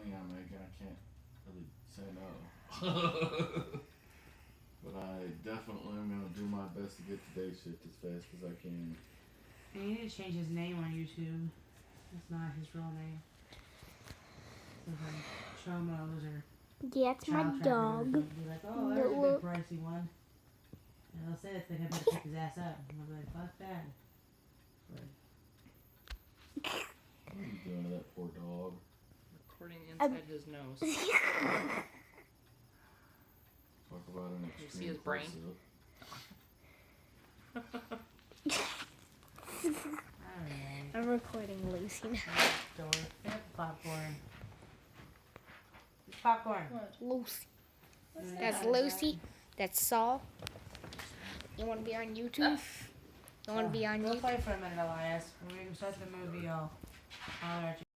money I'm making, I can't really say no. But I definitely am gonna do my best to get to day shift as fast as I can. And you need to change his name on YouTube. That's not his real name. It's like Chomos or That's my Child Tracker. dog. Be like, oh, there's a big pricey one. And they'll say it's gonna pick his ass up. And I'll be like, fuck that. But What are you doing to that poor dog? Recording inside his nose. Talk about an You extreme see his brain? alright. I'm recording Lucy now. Door. Yep, popcorn. It's popcorn. What? Lucy. What's That's that? Lucy. That's Saul. You want to be on YouTube? You want to be on Go YouTube? play for a minute, Elias. When we start the movie, I'll holler at you.